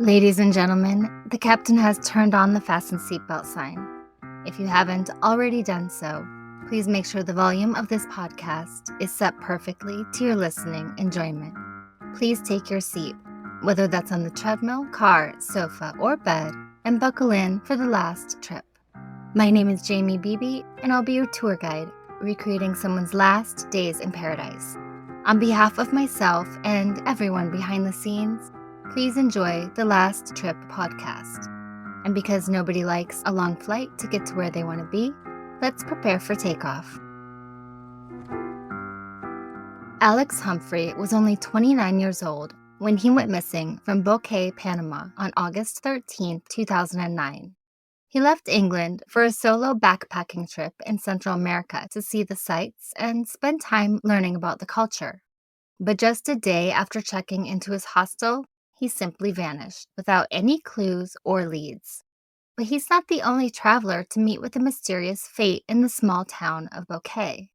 Ladies and gentlemen, the captain has turned on the fasten seatbelt sign. If you haven't already done so, please make sure the volume of this podcast is set perfectly to your listening enjoyment. Please take your seat, whether that's on the treadmill, car, sofa, or bed, and buckle in for the last trip. My name is Jamie Beebe, and I'll be your tour guide, recreating someone's last days in paradise. On behalf of myself and everyone behind the scenes, please enjoy the Last Trip podcast. And because nobody likes a long flight to get to where they want to be, let's prepare for takeoff. Alex Humphrey was only 29 years old when he went missing from Boquete, Panama on August 13, 2009. He left England for a solo backpacking trip in Central America to see the sights and spend time learning about the culture. But just a day after checking into his hostel, he simply vanished without any clues or leads. But he's not the only traveler to meet with a mysterious fate in the small town of Boquete.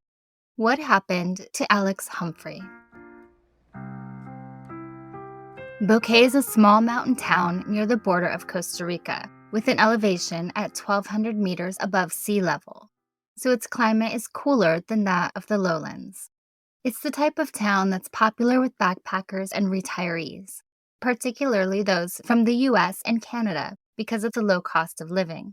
What happened to Alex Humphrey? Boquete is a small mountain town near the border of Costa Rica, with an elevation at 1,200 meters above sea level, so its climate is cooler than that of the lowlands. It's the type of town that's popular with backpackers and retirees, particularly those from the US and Canada because of the low cost of living.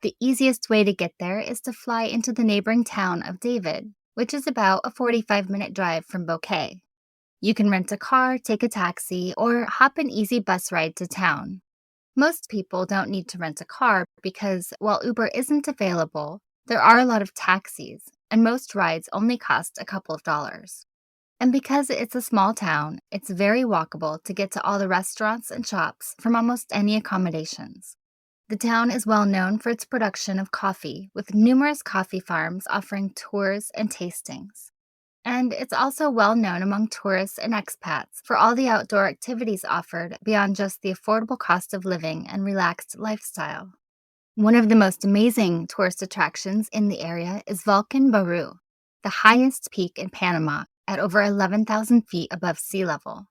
The easiest way to get there is to fly into the neighboring town of David, which is about a 45-minute drive from Boquete. You can rent a car, take a taxi, or hop an easy bus ride to town. Most people don't need to rent a car because while Uber isn't available, there are a lot of taxis, and most rides only cost a couple of dollars. And because it's a small town, it's very walkable to get to all the restaurants and shops from almost any accommodations. The town is well known for its production of coffee, with numerous coffee farms offering tours and tastings. And it's also well known among tourists and expats for all the outdoor activities offered beyond just the affordable cost of living and relaxed lifestyle. One of the most amazing tourist attractions in the area is Volcan Baru, the highest peak in Panama at over 11,000 feet above sea level.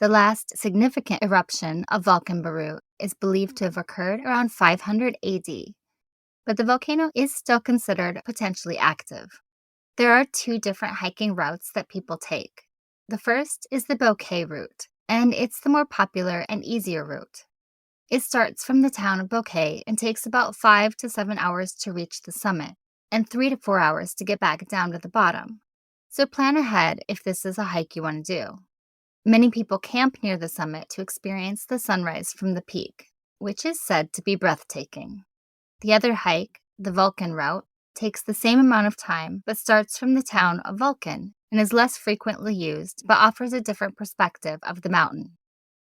The last significant eruption of Volcan Baru is believed to have occurred around 500 AD, but the volcano is still considered potentially active. There are two different hiking routes that people take. The first is the Boquete route, and it's the more popular and easier route. It starts from the town of Boquete and takes about 5 to 7 hours to reach the summit, and 3 to 4 hours to get back down to the bottom. So plan ahead if this is a hike you want to do. Many people camp near the summit to experience the sunrise from the peak, which is said to be breathtaking. The other hike, the Vulcan route, takes the same amount of time but starts from the town of Vulcan and is less frequently used but offers a different perspective of the mountain.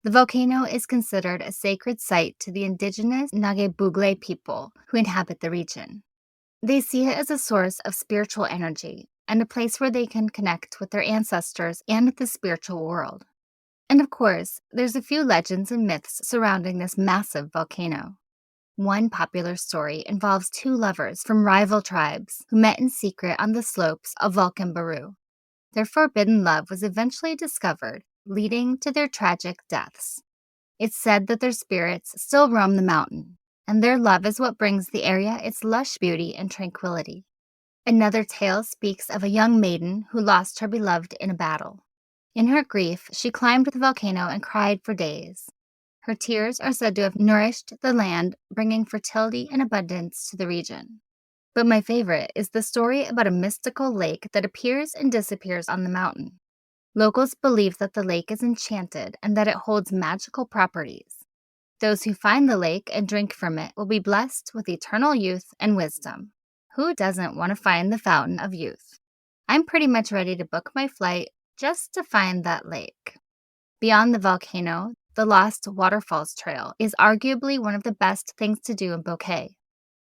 The volcano is considered a sacred site to the indigenous Nagebugle people who inhabit the region. They see it as a source of spiritual energy and a place where they can connect with their ancestors and the spiritual world. And of course, there's a few legends and myths surrounding this massive volcano. One popular story involves two lovers from rival tribes who met in secret on the slopes of Volcan Baru. Their forbidden love was eventually discovered, leading to their tragic deaths. It's said that their spirits still roam the mountain, and their love is what brings the area its lush beauty and tranquility. Another tale speaks of a young maiden who lost her beloved in a battle. In her grief, she climbed the volcano and cried for days. Her tears are said to have nourished the land, bringing fertility and abundance to the region. But my favorite is the story about a mystical lake that appears and disappears on the mountain. Locals believe that the lake is enchanted and that it holds magical properties. Those who find the lake and drink from it will be blessed with eternal youth and wisdom. Who doesn't want to find the fountain of youth? I'm pretty much ready to book my flight just to find that lake. Beyond the volcano, the Lost Waterfalls Trail is arguably one of the best things to do in Boquete.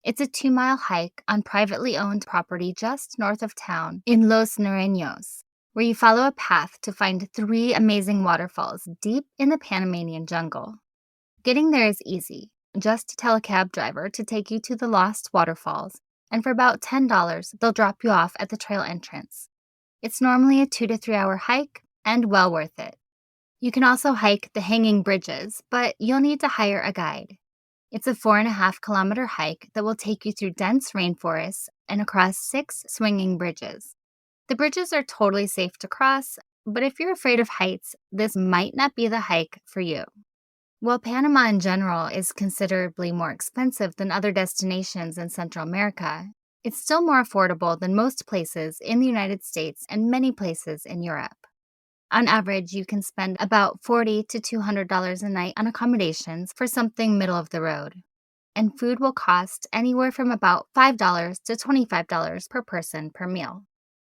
It's a 2-mile hike on privately owned property just north of town in Los Nareños, where you follow a path to find 3 amazing waterfalls deep in the Panamanian jungle. Getting there is easy. Just tell a cab driver to take you to the Lost Waterfalls, and for about $10, they'll drop you off at the trail entrance. It's normally a 2 to 3 hour hike and well worth it. You can also hike the hanging bridges, but you'll need to hire a guide. It's a 4.5-kilometer hike that will take you through dense rainforests and across 6 swinging bridges. The bridges are totally safe to cross, but if you're afraid of heights, this might not be the hike for you. While Panama in general is considerably more expensive than other destinations in Central America, it's still more affordable than most places in the United States and many places in Europe. On average, you can spend about $40 to $200 a night on accommodations for something middle of the road. And food will cost anywhere from about $5 to $25 per person per meal.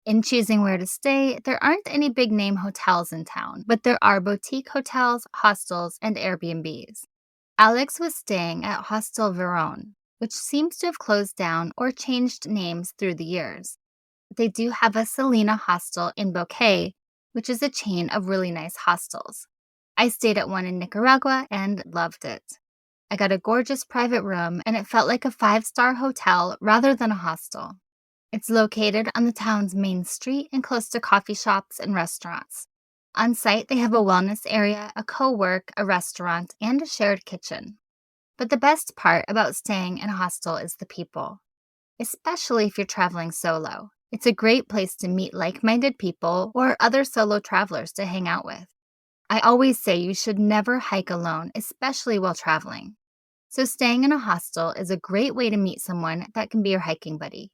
In choosing where to stay, there aren't any big name hotels in town, but there are boutique hotels, hostels, and Airbnbs. Alex was staying at Hostel Verón, which seems to have closed down or changed names through the years. They do have a Selena hostel in Boquete, which is a chain of really nice hostels. I stayed at one in Nicaragua and loved it. I got a gorgeous private room, and it felt like a 5-star hotel rather than a hostel. It's located on the town's main street and close to coffee shops and restaurants. On site, they have a wellness area, a co-work, a restaurant, and a shared kitchen. But the best part about staying in a hostel is the people, especially if you're traveling solo. It's a great place to meet like-minded people or other solo travelers to hang out with. I always say you should never hike alone, especially while traveling. So staying in a hostel is a great way to meet someone that can be your hiking buddy.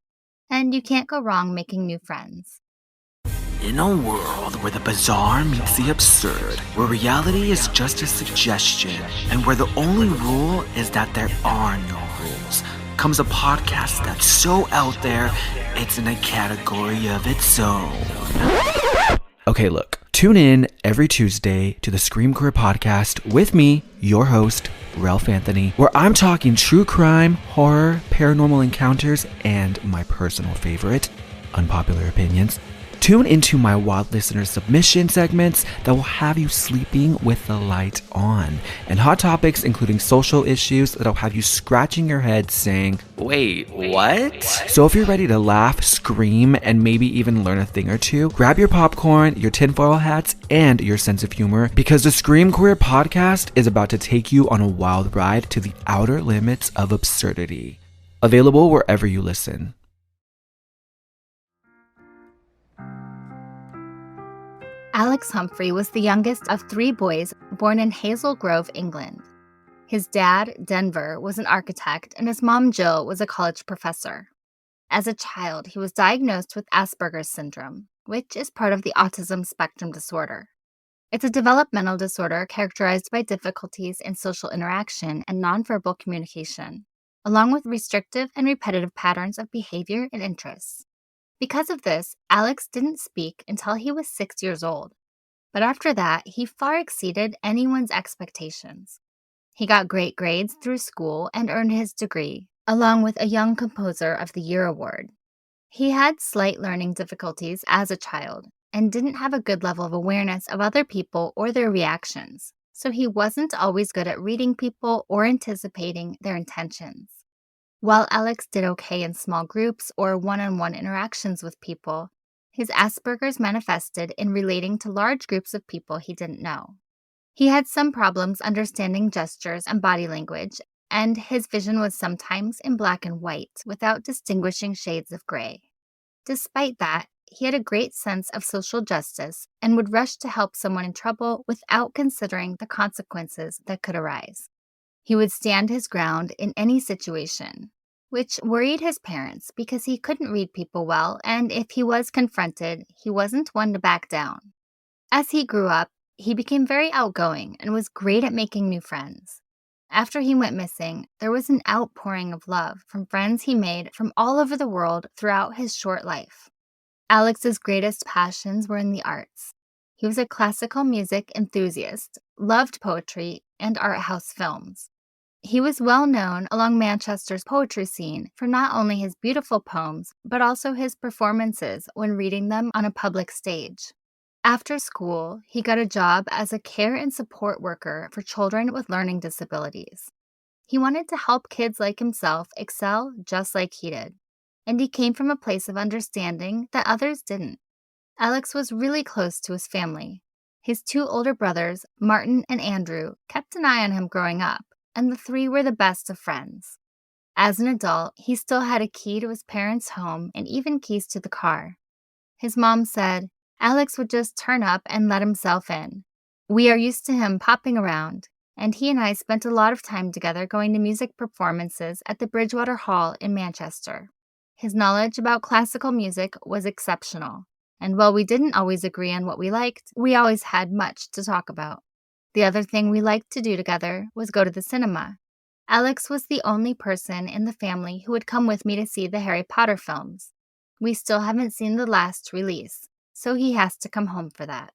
And you can't go wrong making new friends. In a world where the bizarre meets the absurd, where reality is just a suggestion, and where the only rule is that there are no rules, comes a podcast that's so out there, it's in a category of its own. Okay, look. Tune in every Tuesday to the Scream Queer podcast with me, your host, Ralph Anthony, where I'm talking true crime, horror, paranormal encounters, and my personal favorite, unpopular opinions. Tune into my wild listener submission segments that will have you sleeping with the light on, and hot topics including social issues that'll have you scratching your head saying, wait, what? So if you're ready to laugh, scream, and maybe even learn a thing or two, grab your popcorn, your tinfoil hats, and your sense of humor, because the Scream Queer podcast is about to take you on a wild ride to the outer limits of absurdity. Available wherever you listen. Alex Humphrey was the youngest of 3 boys born in Hazel Grove, England. His dad, Denver, was an architect, and his mom, Jill, was a college professor. As a child, he was diagnosed with Asperger's syndrome, which is part of the autism spectrum disorder. It's a developmental disorder characterized by difficulties in social interaction and nonverbal communication, along with restrictive and repetitive patterns of behavior and interests. Because of this, Alex didn't speak until he was 6 years old. But after that, he far exceeded anyone's expectations. He got great grades through school and earned his degree, along with a Young Composer of the Year award. He had slight learning difficulties as a child and didn't have a good level of awareness of other people or their reactions, so he wasn't always good at reading people or anticipating their intentions. While Alex did okay in small groups or one-on-one interactions with people, his Asperger's manifested in relating to large groups of people he didn't know. He had some problems understanding gestures and body language, and his vision was sometimes in black and white without distinguishing shades of gray. Despite that, he had a great sense of social justice and would rush to help someone in trouble without considering the consequences that could arise. He would stand his ground in any situation, which worried his parents because he couldn't read people well, and if he was confronted, he wasn't one to back down. As he grew up, he became very outgoing and was great at making new friends. After he went missing, there was an outpouring of love from friends he made from all over the world throughout his short life. Alex's greatest passions were in the arts. He was a classical music enthusiast, loved poetry, and art house films. He was well known along Manchester's poetry scene for not only his beautiful poems, but also his performances when reading them on a public stage. After school, he got a job as a care and support worker for children with learning disabilities. He wanted to help kids like himself excel just like he did, and he came from a place of understanding that others didn't. Alex was really close to his family. His two older brothers, Martin and Andrew, kept an eye on him growing up, and the three were the best of friends. As an adult, he still had a key to his parents' home and even keys to the car. His mom said, Alex would just turn up and let himself in. We are used to him popping around, and he and I spent a lot of time together going to music performances at the Bridgewater Hall in Manchester. His knowledge about classical music was exceptional, and while we didn't always agree on what we liked, we always had much to talk about. The other thing we liked to do together was go to the cinema. Alex was the only person in the family who would come with me to see the Harry Potter films. We still haven't seen the last release, so he has to come home for that.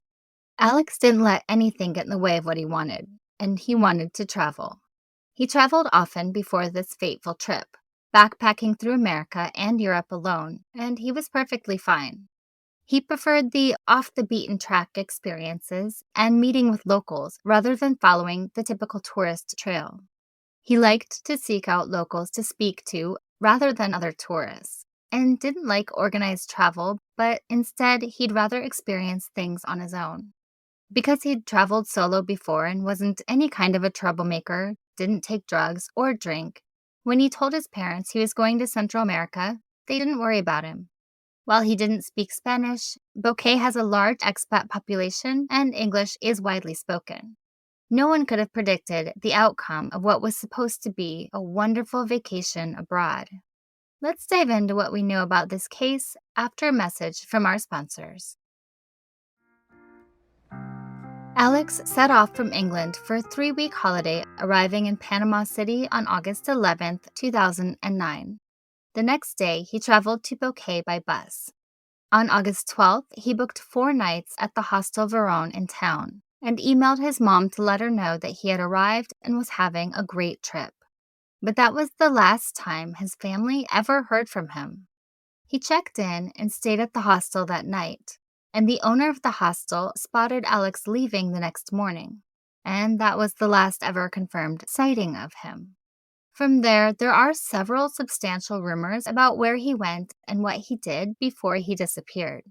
Alex didn't let anything get in the way of what he wanted, and he wanted to travel. He traveled often before this fateful trip, backpacking through America and Europe alone, and he was perfectly fine. He preferred the off-the-beaten-track experiences and meeting with locals rather than following the typical tourist trail. He liked to seek out locals to speak to rather than other tourists, and didn't like organized travel, but instead he'd rather experience things on his own. Because he'd traveled solo before and wasn't any kind of a troublemaker, didn't take drugs or drink, when he told his parents he was going to Central America, they didn't worry about him. While he didn't speak Spanish, Boquete has a large expat population and English is widely spoken. No one could have predicted the outcome of what was supposed to be a wonderful vacation abroad. Let's dive into what we know about this case after a message from our sponsors. Alex set off from England for a 3-week holiday, arriving in Panama City on August 11, 2009. The next day, he traveled to Boquete by bus. On August 12th, he booked 4 nights at the hostel Verone in town and emailed his mom to let her know that he had arrived and was having a great trip. But that was the last time his family ever heard from him. He checked in and stayed at the hostel that night, and the owner of the hostel spotted Alex leaving the next morning, and that was the last ever confirmed sighting of him. From there are several substantial rumors about where he went and what he did before he disappeared.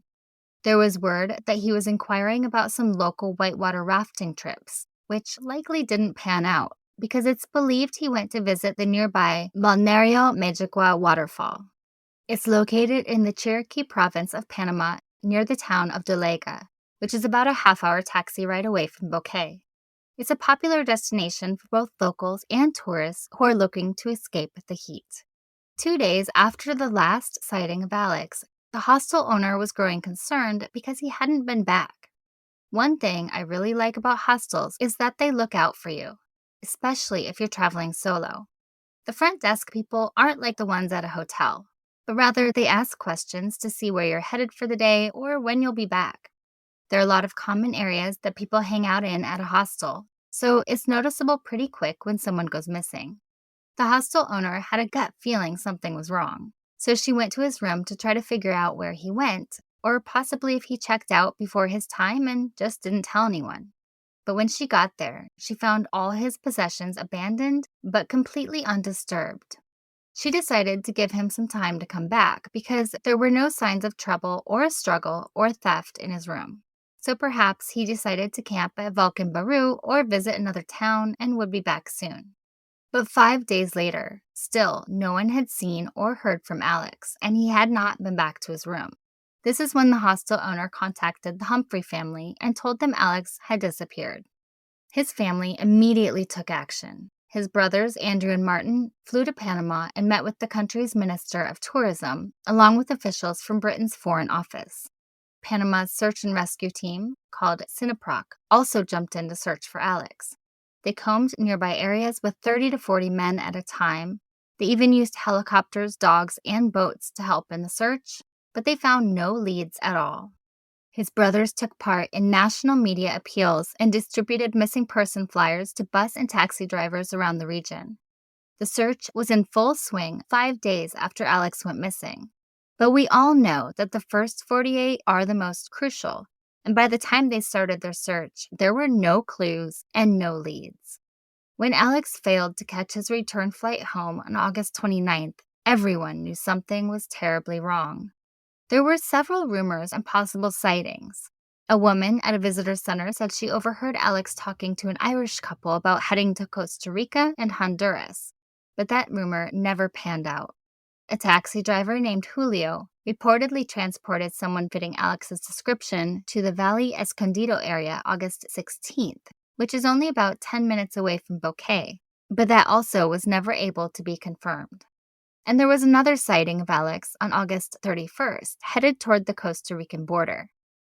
There was word that he was inquiring about some local whitewater rafting trips, which likely didn't pan out because it's believed he went to visit the nearby Balneario Majagua waterfall. It's located in the Chiriquí province of Panama near the town of Dolega, which is about a half-hour taxi ride away from Boquete. It's a popular destination for both locals and tourists who are looking to escape the heat. 2 days after the last sighting of Alex, the hostel owner was growing concerned because he hadn't been back. One thing I really like about hostels is that they look out for you, especially if you're traveling solo. The front desk people aren't like the ones at a hotel, but rather they ask questions to see where you're headed for the day or when you'll be back. There are a lot of common areas that people hang out in at a hostel, so it's noticeable pretty quick when someone goes missing. The hostel owner had a gut feeling something was wrong, so she went to his room to try to figure out where he went, or possibly if he checked out before his time and just didn't tell anyone. But when she got there, she found all his possessions abandoned but completely undisturbed. She decided to give him some time to come back because there were no signs of trouble or a struggle or theft in his room. So perhaps he decided to camp at Valkenbaru or visit another town and would be back soon. But 5 days later, still no one had seen or heard from Alex, and he had not been back to his room. This is when the hostel owner contacted the Humphrey family and told them Alex had disappeared. His family immediately took action. His brothers, Andrew and Martin, flew to Panama and met with the country's Minister of Tourism, along with officials from Britain's Foreign Office. Panama's search and rescue team, called Sinaproc, also jumped in to search for Alex. They combed nearby areas with 30 to 40 men at a time. They even used helicopters, dogs, and boats to help in the search, but they found no leads at all. His brothers took part in national media appeals and distributed missing person flyers to bus and taxi drivers around the region. The search was in full swing 5 days after Alex went missing. But we all know that the first 48 are the most crucial, and by the time they started their search, there were no clues and no leads. When Alex failed to catch his return flight home on August 29th, everyone knew something was terribly wrong. There were several rumors and possible sightings. A woman at a visitor center said she overheard Alex talking to an Irish couple about heading to Costa Rica and Honduras, but that rumor never panned out. A taxi driver named Julio reportedly transported someone fitting Alex's description to the Valle Escondido area August 16th, which is only about 10 minutes away from Boquete, but that also was never able to be confirmed. And there was another sighting of Alex on August 31st, headed toward the Costa Rican border.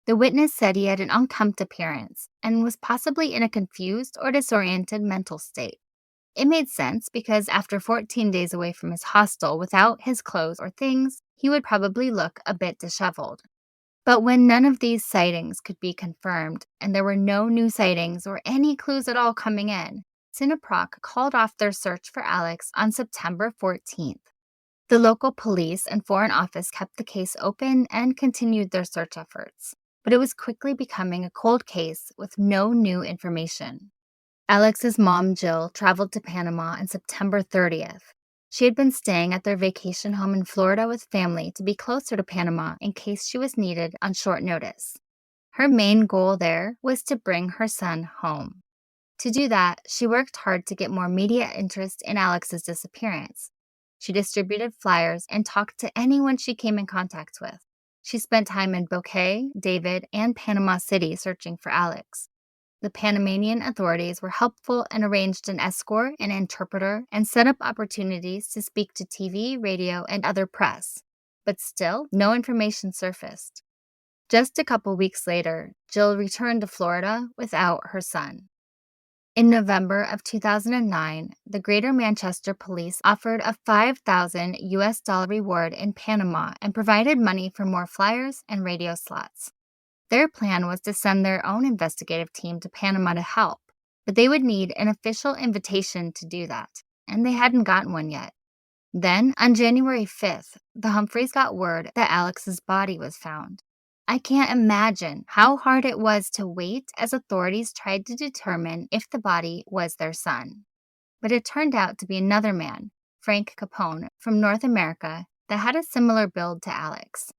The witness said he had an unkempt appearance and was possibly in a confused or disoriented mental state. It made sense because after 14 days away from his hostel without his clothes or things, he would probably look a bit disheveled. But when none of these sightings could be confirmed and there were no new sightings or any clues at all coming in, Sinaproc called off their search for Alex on September 14th. The local police and Foreign Office kept the case open and continued their search efforts, but it was quickly becoming a cold case with no new information. Alex's mom, Jill, traveled to Panama on September 30th. She had been staying at their vacation home in Florida with family to be closer to Panama in case she was needed on short notice. Her main goal there was to bring her son home. To do that, she worked hard to get more media interest in Alex's disappearance. She distributed flyers and talked to anyone she came in contact with. She spent time in Boquete, David, and Panama City searching for Alex. The Panamanian authorities were helpful and arranged an escort and interpreter and set up opportunities to speak to TV, radio, and other press. But still, no information surfaced. Just a couple weeks later, Jill returned to Florida without her son. In November of 2009, the Greater Manchester Police offered a $5,000 reward in Panama and provided money for more flyers and radio slots. Their plan was to send their own investigative team to Panama to help, but they would need an official invitation to do that, and they hadn't gotten one yet. Then, on January 5th, the Humphreys got word that Alex's body was found. I can't imagine how hard it was to wait as authorities tried to determine if the body was their son. But it turned out to be another man, Frank Capone, from North America, that had a similar build to Alex.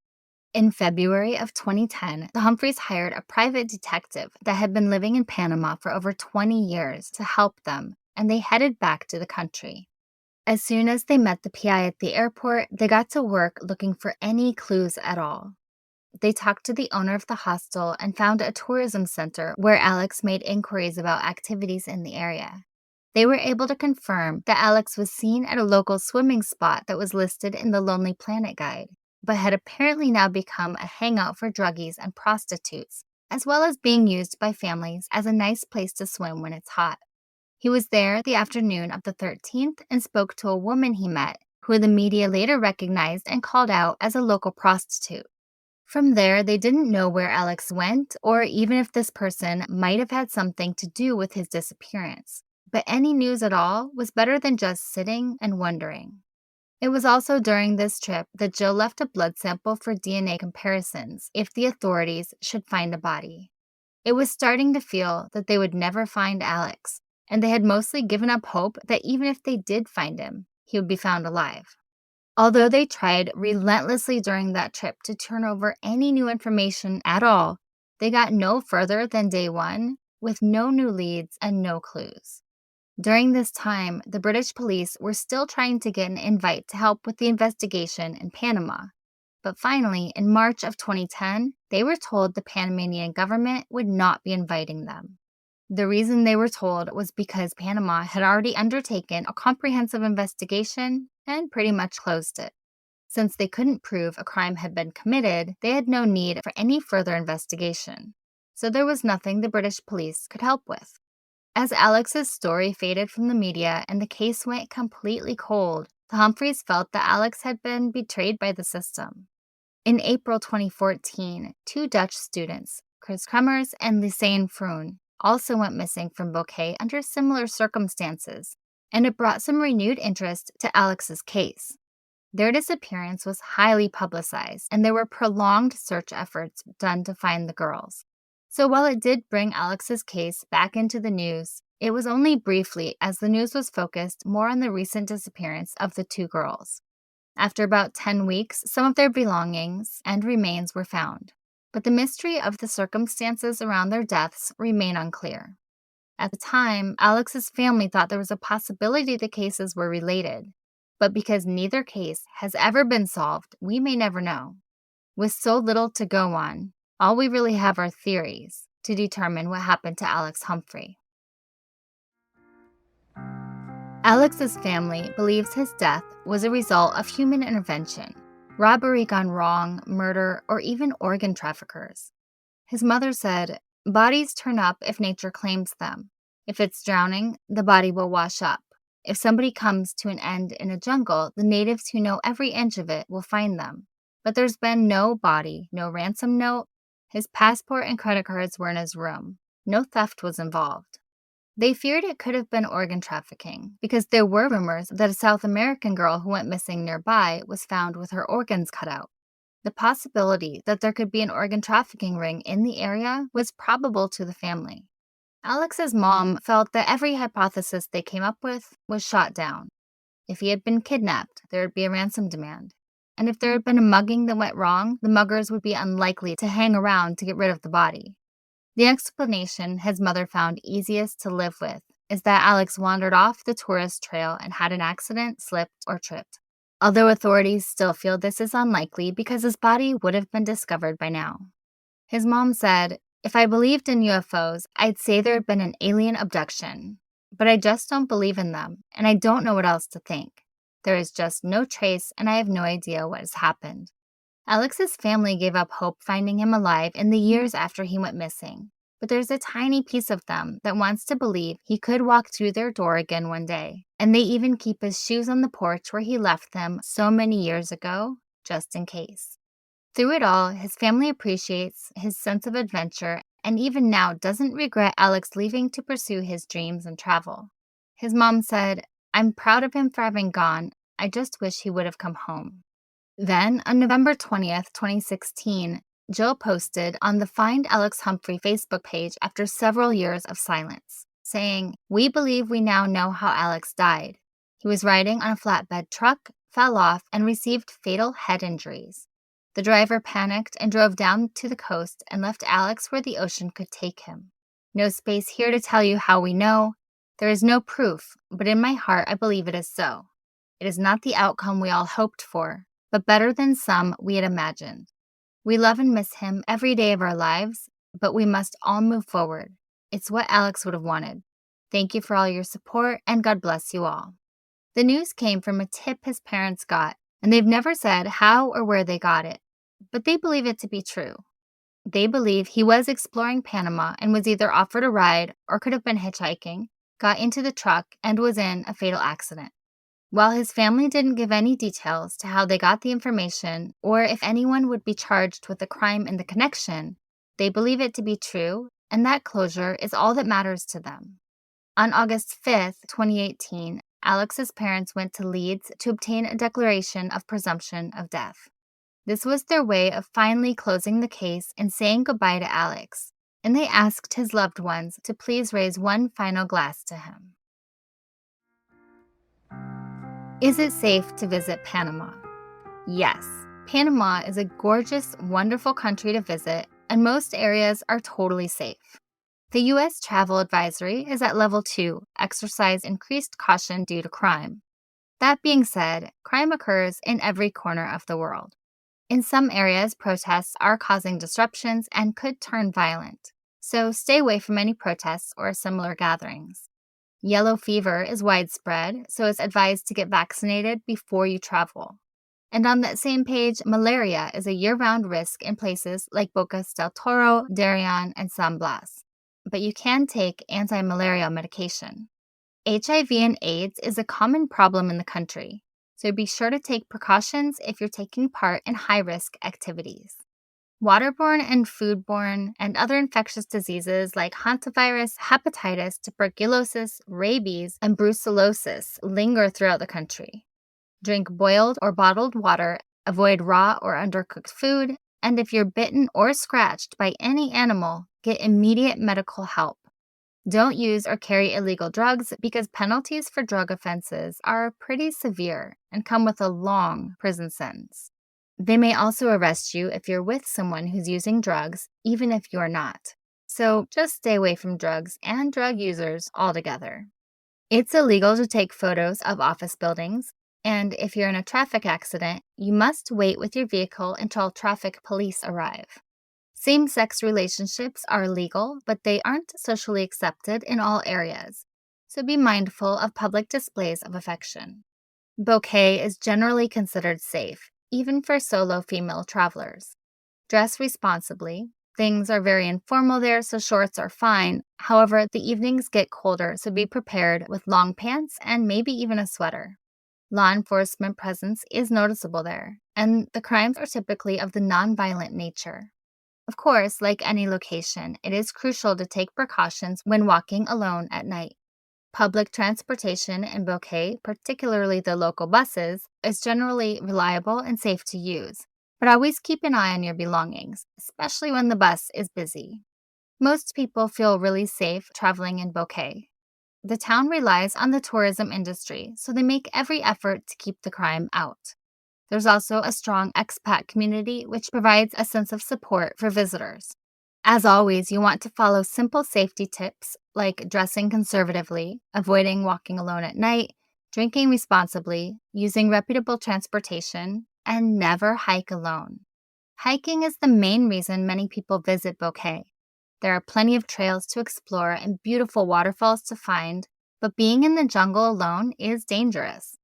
In February of 2010, the Humphreys hired a private detective that had been living in Panama for over 20 years to help them, and they headed back to the country. As soon as they met the PI at the airport, they got to work looking for any clues at all. They talked to the owner of the hostel and found a tourism center where Alex made inquiries about activities in the area. They were able to confirm that Alex was seen at a local swimming spot that was listed in the Lonely Planet guide, but had apparently now become a hangout for druggies and prostitutes, as well as being used by families as a nice place to swim when it's hot. He was there the afternoon of the 13th and spoke to a woman he met, who the media later recognized and called out as a local prostitute. From there, they didn't know where Alex went or even if this person might have had something to do with his disappearance. But any news at all was better than just sitting and wondering. It was also during this trip that Jill left a blood sample for DNA comparisons if the authorities should find a body. It was starting to feel that they would never find Alex, and they had mostly given up hope that even if they did find him, he would be found alive. Although they tried relentlessly during that trip to turn over any new information at all, they got no further than day one, with no new leads and no clues. During this time, the British police were still trying to get an invite to help with the investigation in Panama. But finally, in March of 2010, they were told the Panamanian government would not be inviting them. The reason they were told was because Panama had already undertaken a comprehensive investigation and pretty much closed it. Since they couldn't prove a crime had been committed, they had no need for any further investigation. So there was nothing the British police could help with. As Alex's story faded from the media and the case went completely cold, the Humphreys felt that Alex had been betrayed by the system. In April 2014, two Dutch students, Chris Kremers and Lisanne Froon, also went missing from Boquete under similar circumstances, and it brought some renewed interest to Alex's case. Their disappearance was highly publicized, and there were prolonged search efforts done to find the girls. So while it did bring Alex's case back into the news, it was only briefly as the news was focused more on the recent disappearance of the two girls. After about 10 weeks, some of their belongings and remains were found. But the mystery of the circumstances around their deaths remain unclear. At the time, Alex's family thought there was a possibility the cases were related. But because neither case has ever been solved, we may never know. With so little to go on, all we really have are theories to determine what happened to Alex Humphrey. Alex's family believes his death was a result of human intervention, robbery gone wrong, murder, or even organ traffickers. His mother said, "Bodies turn up if nature claims them. If it's drowning, the body will wash up. If somebody comes to an end in a jungle, the natives who know every inch of it will find them. But there's been no body, no ransom note. His passport and credit cards were in his room. No theft was involved." They feared it could have been organ trafficking because there were rumors that a South American girl who went missing nearby was found with her organs cut out. The possibility that there could be an organ trafficking ring in the area was probable to the family. Alex's mom felt that every hypothesis they came up with was shot down. If he had been kidnapped, there would be a ransom demand. And if there had been a mugging that went wrong, the muggers would be unlikely to hang around to get rid of the body. The explanation his mother found easiest to live with is that Alex wandered off the tourist trail and had an accident, slipped, or tripped. Although authorities still feel this is unlikely because his body would have been discovered by now. His mom said, "If I believed in UFOs, I'd say there had been an alien abduction. But I just don't believe in them, and I don't know what else to think. There is just no trace, and I have no idea what has happened." Alex's family gave up hope finding him alive in the years after he went missing, but there's a tiny piece of them that wants to believe he could walk through their door again one day, and they even keep his shoes on the porch where he left them so many years ago, just in case. Through it all, his family appreciates his sense of adventure and even now doesn't regret Alex leaving to pursue his dreams and travel. His mom said, "I'm proud of him for having gone. I just wish he would have come home." Then, on November 20th, 2016, Jill posted on the Find Alex Humphrey Facebook page after several years of silence, saying, "We believe we now know how Alex died. He was riding on a flatbed truck, fell off, and received fatal head injuries. The driver panicked and drove down to the coast and left Alex where the ocean could take him. No space here to tell you how we know. There is no proof, but in my heart I believe it is so. It is not the outcome we all hoped for, but better than some we had imagined. We love and miss him every day of our lives, but we must all move forward. It's what Alex would have wanted. Thank you for all your support, and God bless you all." The news came from a tip his parents got, and they've never said how or where they got it, but they believe it to be true. They believe he was exploring Panama and was either offered a ride or could have been hitchhiking, got into the truck, and was in a fatal accident. While his family didn't give any details to how they got the information or if anyone would be charged with the crime in the connection, they believe it to be true, and that closure is all that matters to them. On August 5th, 2018, Alex's parents went to Leeds to obtain a declaration of presumption of death. This was their way of finally closing the case and saying goodbye to Alex, and they asked his loved ones to please raise one final glass to him. Is it safe to visit Panama? Yes. Panama is a gorgeous, wonderful country to visit, and most areas are totally safe. The U.S. travel advisory is at level 2, exercise increased caution due to crime. That being said, crime occurs in every corner of the world. In some areas, protests are causing disruptions and could turn violent, so stay away from any protests or similar gatherings. Yellow fever is widespread, so it's advised to get vaccinated before you travel. And on that same page, malaria is a year-round risk in places like Bocas del Toro, Darien, and San Blas. But you can take anti-malaria medication. HIV and AIDS is a common problem in the country, so be sure to take precautions if you're taking part in high-risk activities. Waterborne and foodborne and other infectious diseases like hantavirus, hepatitis, tuberculosis, rabies, and brucellosis linger throughout the country. Drink boiled or bottled water, avoid raw or undercooked food, and if you're bitten or scratched by any animal, get immediate medical help. Don't use or carry illegal drugs because penalties for drug offenses are pretty severe and come with a long prison sentence. They may also arrest you if you're with someone who's using drugs, even if you're not. So just stay away from drugs and drug users altogether. It's illegal to take photos of office buildings, and if you're in a traffic accident, you must wait with your vehicle until traffic police arrive. Same-sex relationships are legal, but they aren't socially accepted in all areas, so be mindful of public displays of affection. Boquete is generally considered safe, even for solo female travelers. Dress responsibly. Things are very informal there, so shorts are fine. However, the evenings get colder, so be prepared with long pants and maybe even a sweater. Law enforcement presence is noticeable there, and the crimes are typically of the nonviolent nature. Of course, like any location, it is crucial to take precautions when walking alone at night. Public transportation in Boquete, particularly the local buses, is generally reliable and safe to use, but always keep an eye on your belongings, especially when the bus is busy. Most people feel really safe traveling in Boquete. The town relies on the tourism industry, so they make every effort to keep the crime out. There's also a strong expat community, which provides a sense of support for visitors. As always, you want to follow simple safety tips like dressing conservatively, avoiding walking alone at night, drinking responsibly, using reputable transportation, and never hike alone. Hiking is the main reason many people visit Boquete. There are plenty of trails to explore and beautiful waterfalls to find, but being in the jungle alone is dangerous.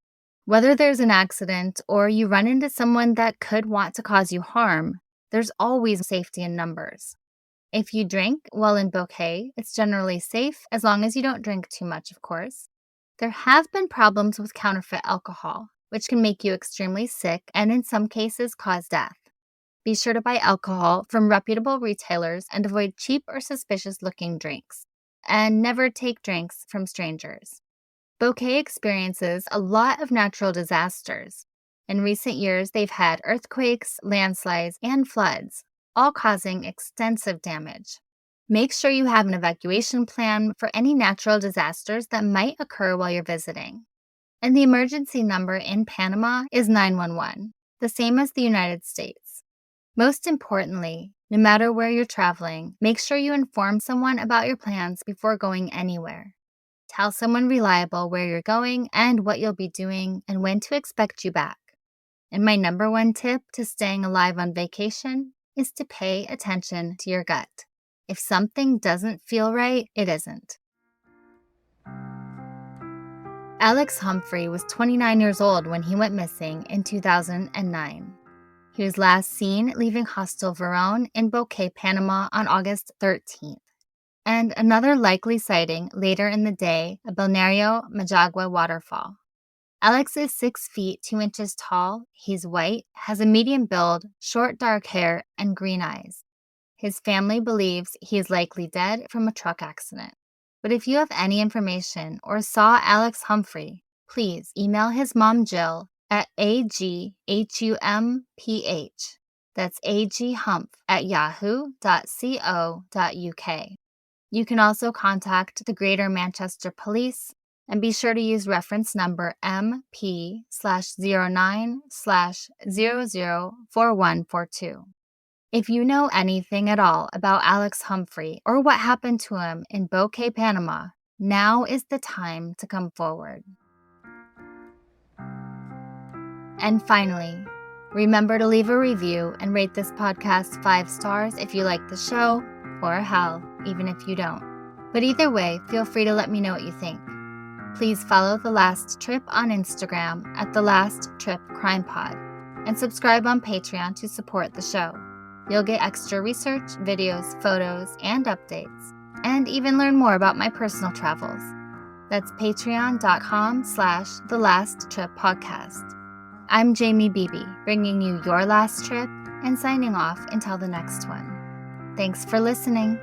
Whether there's an accident or you run into someone that could want to cause you harm, there's always safety in numbers. If you drink while in Boquete, it's generally safe as long as you don't drink too much, of course. There have been problems with counterfeit alcohol, which can make you extremely sick and in some cases cause death. Be sure to buy alcohol from reputable retailers and avoid cheap or suspicious-looking drinks. And never take drinks from strangers. Boquete experiences a lot of natural disasters. In recent years, they've had earthquakes, landslides, and floods, all causing extensive damage. Make sure you have an evacuation plan for any natural disasters that might occur while you're visiting. And the emergency number in Panama is 911, the same as the United States. Most importantly, no matter where you're traveling, make sure you inform someone about your plans before going anywhere. Tell someone reliable where you're going and what you'll be doing and when to expect you back. And my number one tip to staying alive on vacation is to pay attention to your gut. If something doesn't feel right, it isn't. Alex Humphrey was 29 years old when he went missing in 2009. He was last seen leaving Hostel Verón in Boquete, Panama on August 13th. And another likely sighting later in the day, a Balneario Majagua waterfall. Alex is 6 feet 2 inches tall, he's white, has a medium build, short dark hair, and green eyes. His family believes he is likely dead from a truck accident. But if you have any information or saw Alex Humphrey, please email his mom Jill at aghumph, that's aghumph@yahoo.co.uk. You can also contact the Greater Manchester Police and be sure to use reference number MP/09/004142. If you know anything at all about Alex Humphrey or what happened to him in Boquete, Panama, now is the time to come forward. And finally, remember to leave a review and rate this podcast 5 stars if you like the show, or hell, even if you don't. But either way, feel free to let me know what you think. Please follow The Last Trip on Instagram at The Last Trip Crime Pod and subscribe on Patreon to support the show. You'll get extra research, videos, photos, and updates, and even learn more about my personal travels. That's patreon.com/The Last Trip Podcast. I'm Jamie Beebe, bringing you your last trip and signing off until the next one. Thanks for listening.